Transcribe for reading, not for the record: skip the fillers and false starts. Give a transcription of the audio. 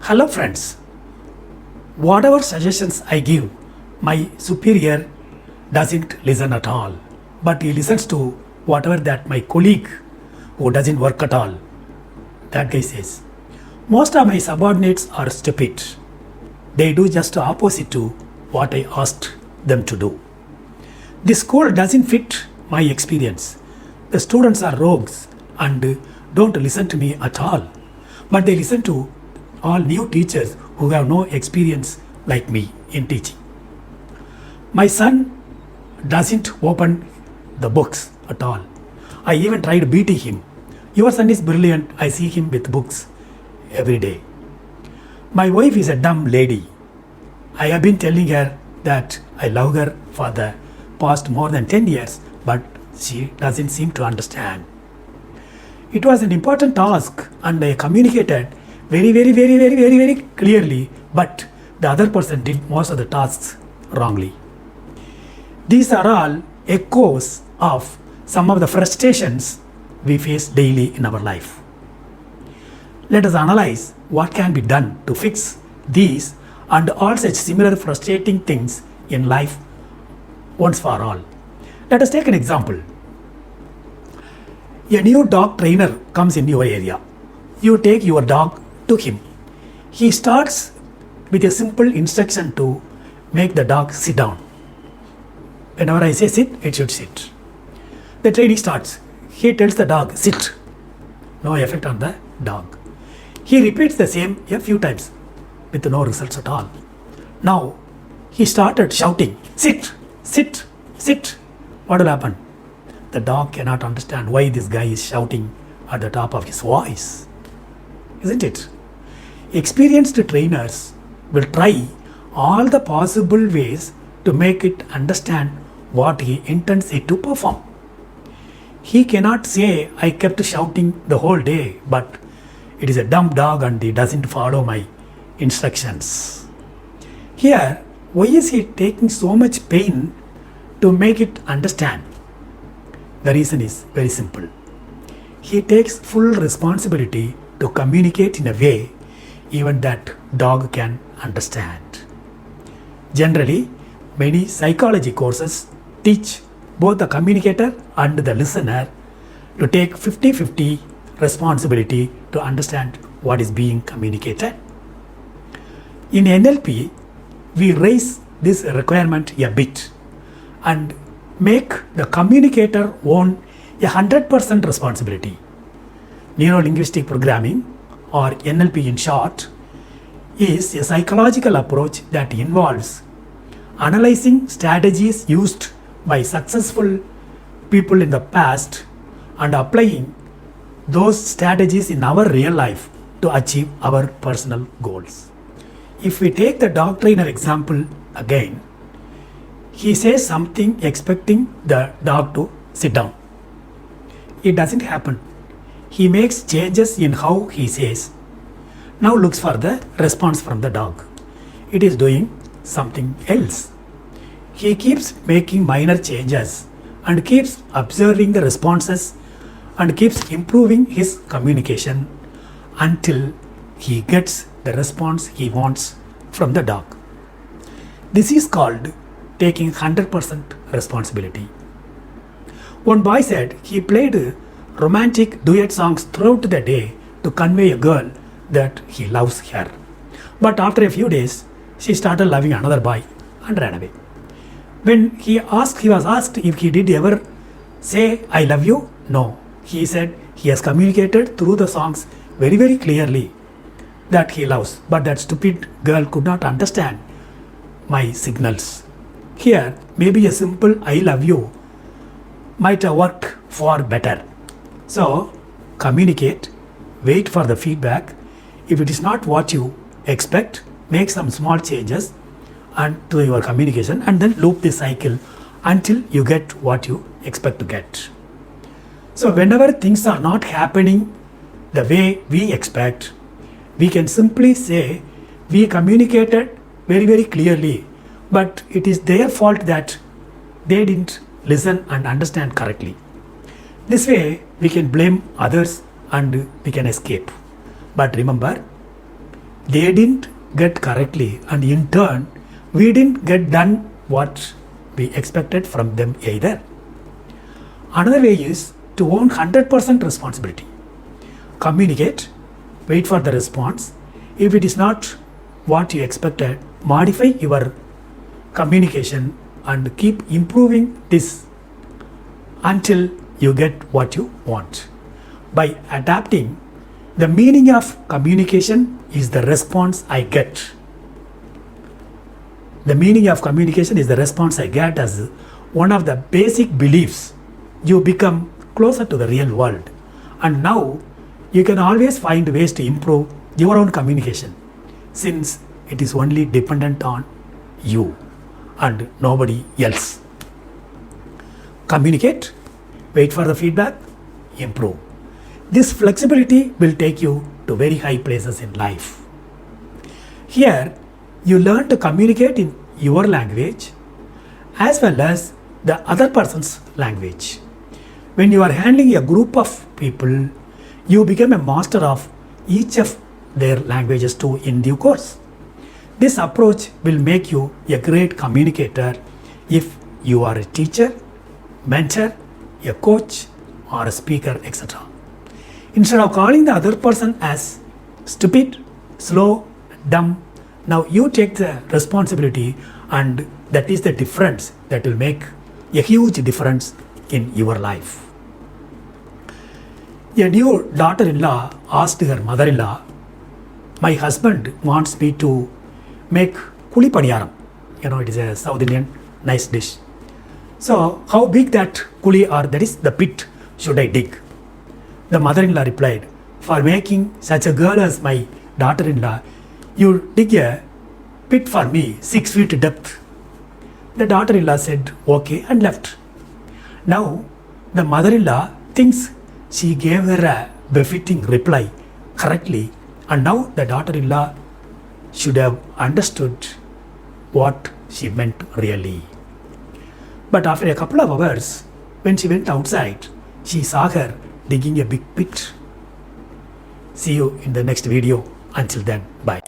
Hello friends, whatever suggestions I give, my superior doesn't listen at all, but he listens to whatever that my colleague who doesn't work at all, that guy says. Most of my subordinates are stupid. They do just the opposite to what I asked them to do. The school doesn't fit my experience. The students are rogues and don't listen to me at all, but they listen to all new teachers who have no experience like me in teaching. My son doesn't open the books at all. I even tried beating him. Your son is brilliant. I see him with books every day. My wife is a dumb lady. I have been telling her that I love her for the past more than 10 years, but she doesn't seem to understand. It was an important task and I communicated very clearly, but the other person did most of the tasks wrongly. These are all echoes of some of the frustrations we face daily in our life. Let us analyze what can be done to fix these and all such similar frustrating things in life once for all. Let us take an example. A new dog trainer comes in your area. You take your dog to him. He starts with a simple instruction to make the dog sit down. Whenever I say sit, it should sit. The training starts. He tells the dog, sit. No effect on the dog. He repeats the same a few times with no results at all. Now, he started shouting, sit, sit, sit. What will happen? The dog cannot understand why this guy is shouting at the top of his voice. Isn't it? Experienced trainers will try all the possible ways to make it understand what he intends it to perform. He cannot say, I kept shouting the whole day, but it is a dumb dog and he doesn't follow my instructions. Here, why is he taking so much pain to make it understand? The reason is very simple. He takes full responsibility to communicate in a way even that dog can understand. Generally, many psychology courses teach both the communicator and the listener to take 50-50 responsibility to understand what is being communicated. In NLP, we raise this requirement a bit and make the communicator own 100% responsibility. Neuro-linguistic programming, or NLP in short, is a psychological approach that involves analyzing strategies used by successful people in the past and applying those strategies in our real life to achieve our personal goals. If we take the dog trainer example again, he says something expecting the dog to sit down. It doesn't happen. He makes changes in how he says. Now looks for the response from the dog. It is doing something else. He keeps making minor changes and keeps observing the responses and keeps improving his communication until he gets the response he wants from the dog. This is called taking 100% responsibility. One boy said he played romantic duet songs throughout the day to convey a girl that he loves her. But after a few days, she started loving another boy and ran away. When he was asked if he did ever say, I love you, no. He said he has communicated through the songs very clearly that he loves, but that stupid girl could not understand my signals. Here, maybe a simple I love you might have worked far better. So, communicate, wait for the feedback. If it is not what you expect, make some small changes and to your communication and then loop the cycle until you get what you expect to get. So whenever things are not happening the way we expect, we can simply say we communicated very clearly, but it is their fault that they didn't listen and understand correctly. This way we can blame others and we can escape. But remember, they didn't get correctly, and in turn, we didn't get done what we expected from them either. Another way is to own 100% responsibility. Communicate, wait for the response. If it is not what you expected, modify your communication and keep improving this until you get what you want. By adapting, the meaning of communication is the response I get. The meaning of communication is the response I get as one of the basic beliefs. You become closer to the real world. And now you can always find ways to improve your own communication, since it is only dependent on you and nobody else. Communicate, wait for the feedback, improve. This flexibility will take you to very high places in life. Here, you learn to communicate in your language as well as the other person's language. When you are handling a group of people, you become a master of each of their languages too in due course. This approach will make you a great communicator if you are a teacher, mentor, a coach, or a speaker, etc. Instead of calling the other person as stupid, slow, dumb, now you take the responsibility, and that is the difference that will make a huge difference in your life. A new daughter-in-law asked her mother-in-law, "My husband wants me to make kuli paniyaram." It is a South Indian nice dish. So, how big that kuli, or that is the pit, should I dig? The mother-in-law replied, "For making such a girl as my daughter-in-law, you dig a pit for me 6 feet depth." The daughter-in-law said, "Okay," and left. Now, the mother-in-law thinks she gave her a befitting reply correctly, and now the daughter-in-law should have understood what she meant really. But after a couple of hours, when she went outside, she saw her digging a big pit. See you in the next video. Until then, bye.